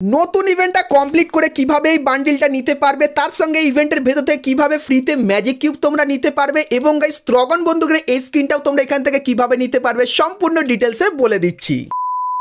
নতুন ইভেন্টটা কমপ্লিট করে কিভাবে এই বান্ডিলটা নিতে পারবে, তার সঙ্গে ইভেন্টের ভেতর থেকে কিভাবে ফ্রিতে ম্যাজিক কিউব তোমরা নিতে পারবে এবং গাইস স্ট্রগন বন্দুকের এই স্কিনটাও তোমরা এখান থেকে কিভাবে নিতে পারবে সম্পূর্ণ ডিটেলসে বলে দিচ্ছি।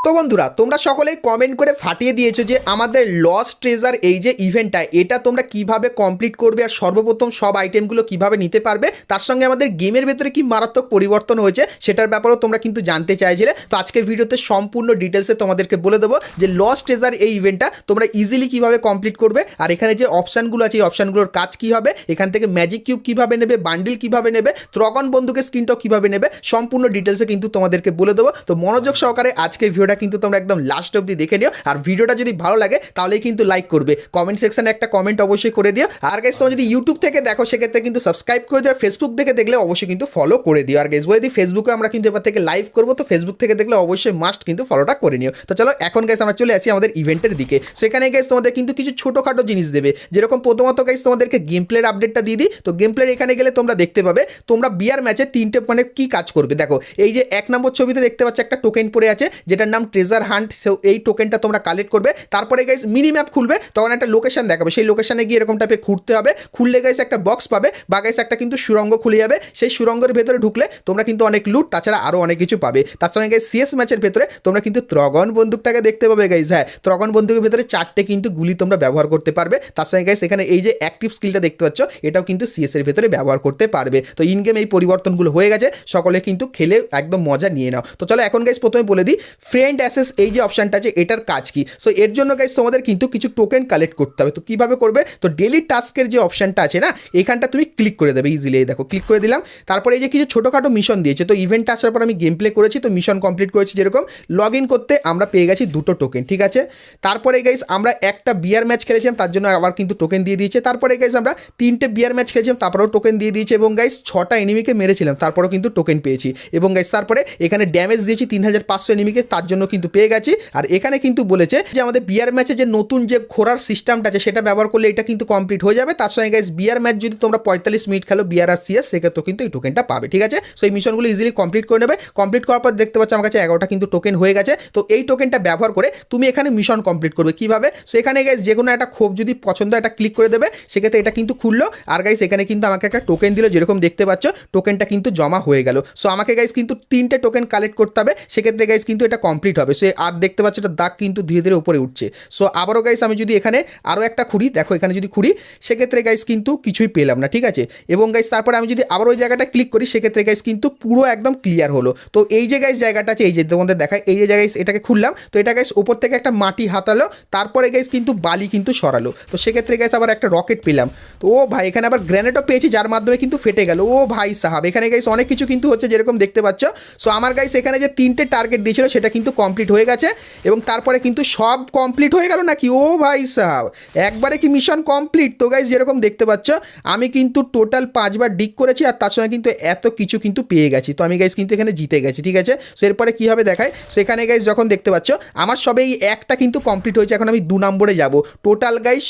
তো বন্ধুরা, তোমরা সকলেই কমেন্ট করে ফাটিয়ে দিয়েছো যে আমাদের লস্ট ট্রেজার এই যে ইভেন্টটা এটা তোমরা কিভাবে কমপ্লিট করবে আর সর্বপ্রথম সব আইটেমগুলো কিভাবে নিতে পারবে, তার সঙ্গে আমাদের গেমের ভেতরে কি মারাত্মক পরিবর্তন হয়েছে সেটার ব্যাপারেও তোমরা কিন্তু জানতে চাইছিলে। তো আজকের ভিডিওতে সম্পূর্ণ ডিটেলসে তোমাদেরকে বলে দেবো যে লস্ট ট্রেজার এই ইভেন্টটা তোমরা ইজিলি কিভাবে কমপ্লিট করবে, আর এখানে যে অপশানগুলো আছে এই অপশানগুলোর কাজ কী হবে, এখান থেকে ম্যাজিক কিউব কীভাবে নেবে, বান্ডিল কীভাবে নেবে, ত্রগন বন্দুকের স্কিনটাও কীভাবে নেবে, সম্পূর্ণ ডিটেলসে কিন্তু তোমাদেরকে বলে দেবো। তো মনোযোগ সহকারে আজকের ভিডিওটা কিন্তু তোমরা একদম লাস্ট অবধি দেখে নিও, আর ভিডিওটা যদি ভালো লাগে তাহলেই কিন্তু লাইক করবে, কমেন্ট সেকশনে একটা কমেন্ট অবশ্যই করে দিও। আর গাইস তোমরা যদি ইউটিউব থেকে দেখো সেক্ষেত্রে কিন্তু সাবস্ক্রাইব করে দিও, আর ফেসবুক থেকে দেখলে অবশ্যই কিন্তু ফলো করে দিও। আর গাইস যদি ফেসবুকে আমরা কিন্তু এবার থেকে লাইভ করবো, তো ফেসবুক থেকে দেখলে অবশ্যই মাস্ট কিন্তু ফলোটা করে নিও। তো চলো এখন গাইস আমরা চলে আসি আমাদের ইভেন্টের দিকে। সেখানে গাইস তোমাদের কিন্তু কিছু ছোটোখাটো জিনিস দেবে, যেরকম প্রথমত গাইস তোমাদেরকে গেম প্লের আপডেটটা দিয়ে দিই। তো গেম প্লের এখানে গেলে তোমরা দেখতে পাবে তোমরা বিয়ার ম্যাচে তিনটে মানে কি কাজ করবে। দেখো এই যে 1 নম্বর ছবিতে দেখতে পাচ্ছ একটা টোকেন পড়ে আছে যেটার নাম ট্রেজার হান্ট, এই টোকেনটা তোমরা কালেক্ট করবে। তারপরে গাইস মিনি ম্যাপ খুলবে, তখন একটা লোকেশন দেখাবে, সেই লোকেশনে গিয়ে এরকম টাইপে ঘুরতে হবে। খুললে গাইস একটা বক্স পাবে বা গাইস একটা কিন্তু সুরঙ্গ খুলে যাবে, সেই সুরঙ্গের ভেতরে ঢুকলে তোমরা কিন্তু অনেক লুট, তাছাড়া আরও অনেক কিছু পাবে। তার সঙ্গে গাইস সিএস ম্যাচের ভেতরে তোমরা কিন্তু ত্রগন বন্দুকটাকে দেখতে পাবে গাইস। হ্যাঁ, ত্রগন বন্দুকের ভেতরে 4টে কিন্তু গুলি তোমরা ব্যবহার করতে পারবে। তার সঙ্গে গাইস এখানে এই যে অ্যাক্টিভ স্কিলটা দেখতে পাচ্ছ এটাও কিন্তু সিএস এর ভেতরে ব্যবহার করতে পারবে। তো ইন গেম এই পরিবর্তনগুলো হয়ে গেছে, সকলে কিন্তু খেলে একদম মজা নিয়ে নাও। তো চলো এখন গাইস প্রথমে বলে দিই ফ্রেন্ড অ্যাসেস এই যে অপশনটা আছে এটার কাজ কি। সো এর জন্য গাইস তোমাদের কিন্তু কিছু টোকেন কালেক্ট করতে হবে। তো কীভাবে করবে, তো ডেলি টাস্কের যে অপশানটা আছে না এখানটা তুমি ক্লিক করে দেবে ইজিলি। দেখো ক্লিক করে দিলাম, তারপরে এই যে কিছু ছোটোখাটো মিশন দিয়েছে। তো ইভেন্ট আসার পর আমি গেম প্লে করেছি, তো মিশন কমপ্লিট করেছি। যেরকম লগ ইন করতে আমরা পেয়ে গেছি 2টো টোকেন, ঠিক আছে। তারপরে গাইস আমরা একটা বিয়ার ম্যাচ খেলেছিলাম, তার জন্য আবার কিন্তু টোকেন দিয়ে দিয়েছে। তারপরে গাইস আমরা 3টে বিয়ার ম্যাচ খেলেছিলাম, তারপরেও টোকেন দিয়ে দিয়েছে। এবং গাইস 6টা এনিমিকে মেরেছিলাম, তারপরেও কিন্তু টোকেন পেয়েছি। এবং গাইস তারপরে এখানে ড্যামেজ দিয়েছি 3500 এনিমিকে, তার জন্য কিন্তু পেয়ে গেছি। আর এখানে কিন্তু বলেছে যে আমাদের বিয়ার ম্যাচে যে নতুন যে ঘোরার সিস্টেমটা আছে সেটা ব্যবহার করলে এটা কিন্তু কমপ্লিট হয়ে যাবে। তার সঙ্গে গাইস বিয়ার ম্যাচ যদি তোমরা 45 মিনিট খেলো বিয়ার আর সিএস, সেক্ষেত্রেও কিন্তু এই টোকেনটা পাবে, ঠিক আছে। সো এই মিশনগুলো ইজিলি কমপ্লিট করে নেবে। কমপ্লিট করার পর দেখতে পাচ্ছ আমার কাছে 11টা কিন্তু টোকেন হয়ে গেছে। তো এই টোকেনটা ব্যবহার করে তুমি এখানে মিশন কমপ্লিট করবে কীভাবে। সো এখানে গাইস যে কোনো একটা ক্ষোভ যদি পছন্দ এটা ক্লিক করে দেবে, সেক্ষেত্রে এটা কিন্তু খুললো। আর গাইস এখানে কিন্তু আমাকে একটা টোকেন দিল, যেরকম দেখতে পাচ্ছ টোকেনটা কিন্তু জমা হয়ে গেল। সো আমাকে গাইস কিন্তু 3টে টোকেন কালেক্ট করতে হবে, সেক্ষেত্রে গাইস কিন্তু এটা কমপ্লিট হবে। সে আর দেখতে পাচ্ছ এটা দাগ কিন্তু ধীরে ধীরে উপরে উঠছে। সো আবারও গাইস আমি যদি এখানে আরও একটা খুঁড়ি, দেখো এখানে যদি খুঁড়ি সেক্ষেত্রে গাইস কিন্তু কিছুই পেলাম না, ঠিক আছে। এবং গাইস তারপরে আমি যদি আবার ওই জায়গাটা ক্লিক করি সেক্ষেত্রে গাইস কিন্তু পুরো একদম ক্লিয়ার হলো। তো এই যে গাইস জায়গাটা আছে, এই যে তোমাদের দেখায় এই যে জায়গায় এটাকে খুললাম, তো এটা গাইস ওপর থেকে একটা মাটি হাতালো, তারপরে গাইস কিন্তু বালি কিন্তু সরালো। তো সেক্ষেত্রে গাইস আবার একটা রকেট পেলাম। তো ও ভাই এখানে আবার গ্রেনেডও পেয়েছি, যার মাধ্যমে কিন্তু ফেটে গেল। ও ভাই সাহাব, এখানে গাইস অনেক কিছু কিন্তু হচ্ছে যেরকম দেখতে পাচ্ছ। সো আমার গাইস এখানে যে 3টে টার্গেট দিয়েছিল সেটা কিন্তু কমপ্লিট হয়ে গেছে, এবং তারপরে কিন্তু সব কমপ্লিট হয়ে গেল নাকি। ও ভাই সাহাব, একবারে কি মিশন কমপ্লিট। তো গাইস যেরকম দেখতে পাচ্ছ আমি কিন্তু টোটাল 5বার ডিক করেছি, আর তার সঙ্গে কিন্তু এত কিছু কিন্তু পেয়ে গেছি। তো আমি গাইস কিন্তু এখানে জিতে গেছি, ঠিক আছে। সো এরপরে কী হবে দেখায়, সেখানে গাইস যখন দেখতে পাচ্ছ আমার সবে এই একটা কিন্তু কমপ্লিট হয়েছে, এখন আমি 2 নম্বরে যাব। টোটাল গাইস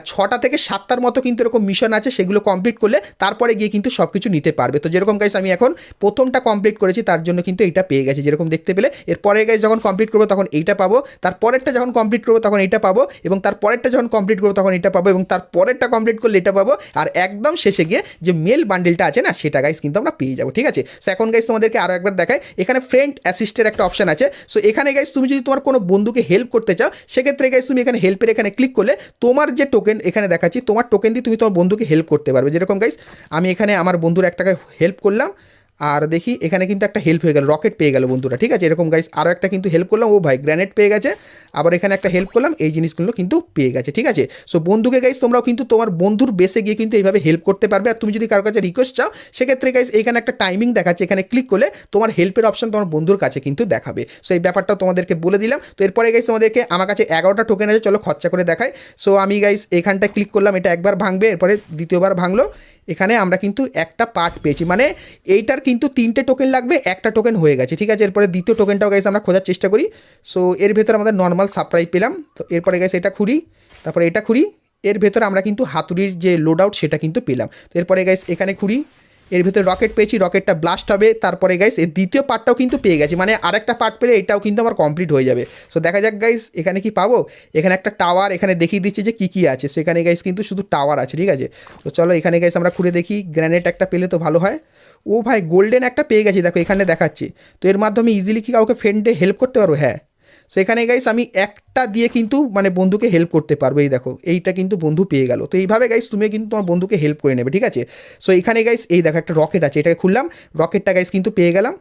6টা থেকে 7টার মতো কিন্তু এরকম মিশন আছে, সেগুলো কমপ্লিট করলে তারপরে গিয়ে কিন্তু সব কিছু নিতে পারবে। তো যেরকম গাইস আমি এখন প্রথমটা কমপ্লিট করেছি, তার জন্য কিন্তু এইটা পেয়ে গেছি যেরকম দেখতে পেলে। এরপরে গাইস যখন কমপ্লিট করবো তখন এইটা পাবো, তারপরেরটা যখন কমপ্লিট করবো তখন এইটা পাবো, এবং তারপরেরটা যখন কমপ্লিট করবো তখন এটা পাবো, এবং তারপরেরটা কমপ্লিট করলে এটা পাবো, আর একদম শেষে গিয়ে যে মেল বান্ডেলটা আছে না সেটা গাইস কিন্তু আমরা পেয়ে যাবো, ঠিক আছে। সো এখন গাইস তোমাদেরকে আরও একবার দেখায়, এখানে ফ্রেন্ড অ্যাসিস্টের একটা অপশন আছে। সো এখানে গাইস তুমি যদি তোমার কোনো বন্ধুকে হেল্প করতে চাও, সেক্ষেত্রে গাইস তুমি এখানে হেল্পের এখানে ক্লিক করলে তোমার যে টোকেন এখানে দেখাচ্ছি, তোমার টোকেন দিয়ে তুমি তোমার বন্ধুকে হেল্প করতে পারবে। যেরকম গাইস আমি এখানে আমার বন্ধুর একটাকে হেল্প করলাম, আর দেখি এখানে কিন্তু একটা হেল্প হয়ে গেল, রকেট পেয়ে গেল বন্ধুরা, ঠিক আছে। এরকম গাইস আরও একটা কিন্তু হেল্প করলাম, ও ভাই গ্র্যানেড পেয়ে গেছে। আবার এখানে একটা হেল্প করলাম, এই জিনিসগুলো কিন্তু পেয়ে গেছে, ঠিক আছে। সো বন্ধুকে গাইস তোমরাও কিন্তু তোমার বন্ধুর বেসে গিয়ে কিন্তু এইভাবে হেল্প করতে পারবে। আর তুমি যদি কারোর কাছে রিকোয়েস্ট চাও, সেক্ষেত্রে গাইস এখানে একটা টাইমিং দেখাচ্ছে, এখানে ক্লিক করলে তোমার হেল্পের অপশন তোমার বন্ধুর কাছে কিন্তু দেখাবে। সো এই ব্যাপারটা তোমাদেরকে বলে দিলাম। তো এরপরে গাইস তোমাদেরকে আমার কাছে 11টা টোকেন আছে, চলো খরচা করে দেখাই। সো আমি গাইস এখানটা ক্লিক করলাম, এটা একবার ভাঙবে, এরপরে দ্বিতীয়বার ভাঙলো। এখানে আমরা কিন্তু একটা পার্ট পেয়েছি, মানে এইটার কিন্তু 3টে টোকেন লাগবে, একটা টোকেন হয়ে গেছে, ঠিক আছে। এরপরে দ্বিতীয় টোকেনটাও গাইস আমরা খোঁজার চেষ্টা করি। সো এর ভেতরে আমাদের নর্মাল সাপ্লাই পেলাম। তো এরপরে গাইস এটা খুঁড়ি, তারপরে এটা খুঁড়ি, এর ভেতরে আমরা কিন্তু হাতুড়ির যে লোড আউট সেটা কিন্তু পেলাম। তো এরপরে গাইস এখানে খুঁড়ি, এর ভিতরে রকেট পেয়েছি, রকেটটা ব্লাস্ট হবে। তারপরে গাইস এর দ্বিতীয় পার্টটাও কিন্তু পেয়ে গেছি, মানে আরেকটা পার্ট পেলে এটাও কিন্তু আমার কমপ্লিট হয়ে যাবে। সো দেখা যাক গাইস এখানে কি পাবো। এখানে একটা টাওয়ার এখানে দেখিয়ে দিচ্ছে যে কী কী আছে। সো এখানে গাইস কিন্তু শুধু টাওয়ার আছে, ঠিক আছে। তো চলো এখানে গাইস আমরা খুলে দেখি, গ্র্যানেট একটা পেলে তো ভালো হয়। ও ভাই গোল্ডেন একটা পেয়ে গেছি, দেখো এখানে দেখাচ্ছি। তো এর মাধ্যমে ইজিলি কি কাউকে ফ্রেন্ডে হেল্প করতে পারবো? হ্যাঁ। সো এখানে গাইস আমি একটা দিয়ে কিন্তু মানে বন্ধুকে হেল্প করতে পারবো। এই দেখো এইটা কিন্তু বন্ধু পেয়ে গেল। তো এইভাবে গাইস তুমি কিন্তু তোমার বন্ধুকে হেল্প করে নেবে, ঠিক আছে। সো এখানে গাইস এই দেখো একটা রকেট আছে, এটাকে খুললাম, রকেটটা গাইস কিন্তু পেয়ে গেলাম।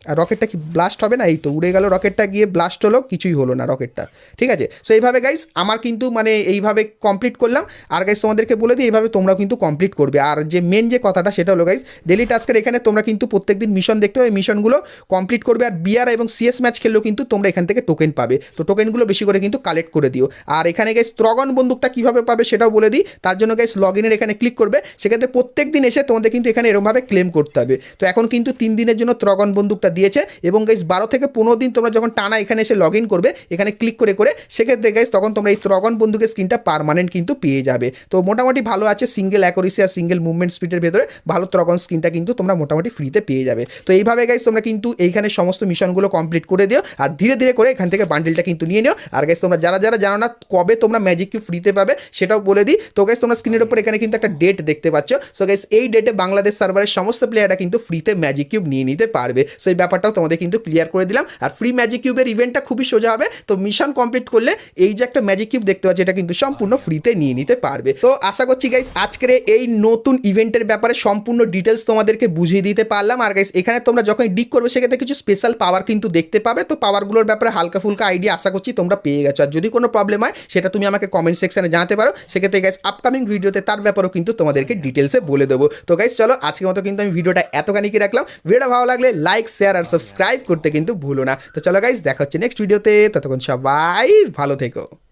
আর রকেটটা কি ব্লাস্ট হবে না? এই তো উড়ে গেল রকেটটা, গিয়ে ব্লাস্ট হলো, কিছুই হলো না রকেটটা, ঠিক আছে। সো এইভাবে গাইস আমার কিন্তু মানে এইভাবে কমপ্লিট করলাম। আর গাইস তোমাদেরকে বলে দিই এইভাবে তোমরা কিন্তু কমপ্লিট করবে। আর যে মেন যে কথাটা সেটা হলো গাইস ডেলি টাস্কের এখানে তোমরা কিন্তু প্রত্যেকদিন মিশন দেখতে হবে, মিশনগুলো কমপ্লিট করবে। আর বিআর এবং সিএস ম্যাচ খেললেও কিন্তু তোমরা এখান থেকে টোকেন পাবে। তো টোকেনগুলো বেশি করে কিন্তু কালেক্ট করে দিও। আর এখানে গাইস ত্রগন বন্দুকটা কীভাবে পাবে সেটাও বলে দিই। তার জন্য গাইস লগ ইনের এখানে ক্লিক করবে, সেক্ষেত্রে প্রত্যেক দিন এসে তোমাদের কিন্তু এখানে এরকমভাবে ক্লেম করতে হবে। তো এখন কিন্তু 3 দিনের জন্য ত্রগন বন্দুকটা দিয়েছে, এবং গাইস 12 থেকে 15 দিন তোমরা যখন টানা এখানে এসে লগ ইন করবে এখানে ক্লিক করে করে, সেক্ষেত্রে গাইস তখন তোমরা এই ত্রগন বন্দুকের স্ক্রিনটা পার্মানেন্ট কিন্তু পেয়ে যাবে। তো মোটামুটি ভালো আছে, সিঙ্গেল অ্যাকুরেসি আর সিঙ্গেল মুভমেন্ট স্পিডের ভেতরে ভালো ত্রগন স্ক্রিনটা কিন্তু তোমরা মোটামুটি ফ্রিতে পেয়ে যাবে। তো এইভাবে গাইস তোমরা কিন্তু এইখানে সমস্ত মিশনগুলো কমপ্লিট করে দিও, আর ধীরে ধীরে করে এখান থেকে বান্ডেলটা কিন্তু নিয়ে নিও। আর গাইস তোমরা যারা যারা জানো না কবে তোমরা ম্যাজিক কিউব ফ্রিতে পাবে সেটাও বলে দিই। তো গাইস তোমরা স্ক্রিনের উপর এখানে কিন্তু একটা ডেট দেখতে পাচ্ছ। সো গাইস এই ডেটে বাংলাদেশ সার্ভারের সমস্ত প্লেয়াররা কিন্তু ফ্রিতে ম্যাজিক কিউব নিয়ে নিতে পারবে। সো এই ব্যাপারটাও তোমাদের কিন্তু ক্লিয়ার করে দিলাম। আর ফ্রি ম্যাজিক কিউবের ইভেন্টটা খুবই সোজা হবে। তো মিশন কমপ্লিট করলে এই যে একটা ম্যাজিক কিউব দেখতে পাচ্ছি এটা কিন্তু সম্পূর্ণ ফ্রিতে নিয়ে নিতে পারবে। তো আশা করছি গাইস আজকের এই নতুন ইভেন্টের ব্যাপারে সম্পূর্ণ ডিটেলস তোমাদেরকে বুঝিয়ে দিতে পারলাম। আর গাইস এখানে তোমরা যখন ডিক করবে সেক্ষেত্রে কিছু স্পেশাল পাওয়ার কিন্তু দেখতে পাবে। তো পাওয়ারগুলোর ব্যাপারে হালকা ফুলকা আইডিয়া আশা করছি তোমরা পেয়ে গেছো। আর যদি কোনো প্রবলেম হয় সেটা তুমি আমাকে কমেন্ট সেকশনে জানাতে পারো, সেক্ষেত্রে গাইস আপকামিং ভিডিওতে তার ব্যাপারেও কিন্তু তোমাদেরকে ডিটেলসে বলে দেবো। তো গাইস চলো আজকের মতো কিন্তু আমি ভিডিওটা এতখানিকে রাখলাম। ভিডিওটা ভালো লাগলে লাইক শেয়ার আর সাবস্ক্রাইব করতে কিন্তু ভুলো না। তো চলো গাইস দেখা হচ্ছে নেক্সট ভিডিওতে, ততক্ষণ সবাই ভালো থেকো।